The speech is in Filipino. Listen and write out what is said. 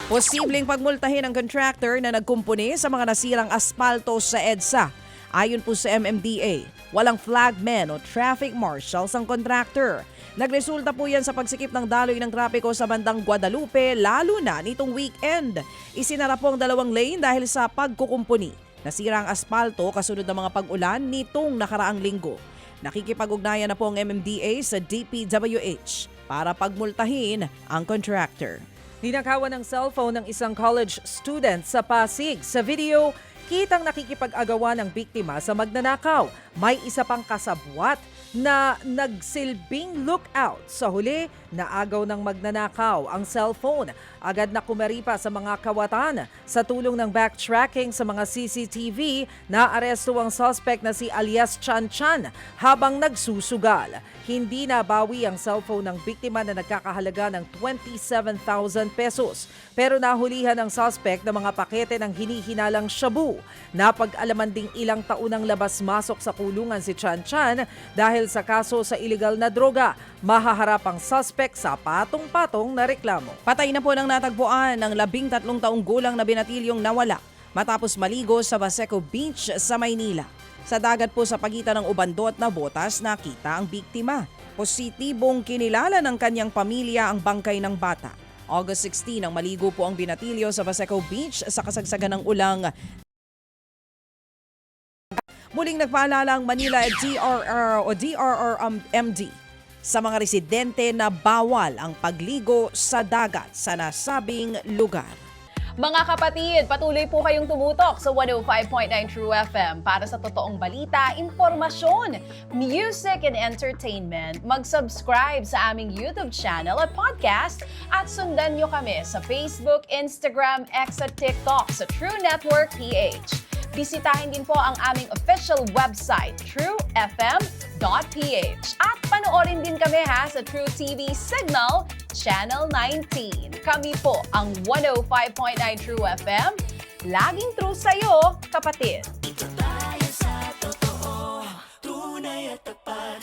Posibleng pagmultahin ang contractor na nagkumpuni sa mga nasirang aspalto sa EDSA. Ayon po sa MMDA, walang flagmen o traffic marshals ang contractor. Nagresulta po yan sa pagsikip ng daloy ng trapiko sa bandang Guadalupe, lalo na nitong weekend. Isinara po ang 2 lane dahil sa pagkukumpuni. Nasira ang aspalto kasunod ng mga pag-ulan nitong nakaraang linggo. Nakikipag-ugnayan na po ang MMDA sa DPWH para pagmultahin ang contractor. Ninakawan ng cellphone ng isang college student sa Pasig. Sa video, kitang nakikipag-agawa ng biktima sa magnanakaw. May isa pang kasabwat na nagsilbing lookout. Sa huli, naagaw ng magnanakaw ang cellphone. Agad na kumaripa sa mga kawatan. Sa tulong ng backtracking sa mga CCTV, naaresto ang suspect na si alias Chan Chan habang nagsusugal. Hindi nabawi ang cellphone ng biktima na nagkakahalaga ng 27,000 pesos. Pero nahulihan ng suspect ng mga pakete ng hinihinalang shabu. Napag-alaman ding ilang taon ng labas-masok sa kulungan si Chan Chan dahil sa kaso sa iligal na droga. Mahaharap ang suspect sa patong-patong na reklamo. Patay na po ng natagpuan ng 13 taong gulang na binatilyong nawala matapos maligo sa Baseco Beach sa Maynila. Sa dagat po sa pagitan ng Ubando at Nabotas, nakita ang biktima. Positibong kinilala ng kanyang pamilya ang bangkay ng bata. August 16 ang maligo po ang binatilyo sa Baseco Beach sa kasagsagan ng ulang. Muling nagpaalala ang Manila DRRMD sa mga residente na bawal ang pagligo sa dagat sa nasabing lugar. Mga kapatid, patuloy po kayong tumutok sa 105.9 True FM para sa totoong balita, impormasyon, music and entertainment. Mag-subscribe sa aming YouTube channel at podcast at sundan nyo kami sa Facebook, Instagram, X at TikTok sa True Network PH. Bisitahin din po ang aming official website, truefm.ph. At panoorin din kami sa True TV Signal, Channel 19. Kami po ang 105.9 True FM. Laging true sa'yo, kapatid.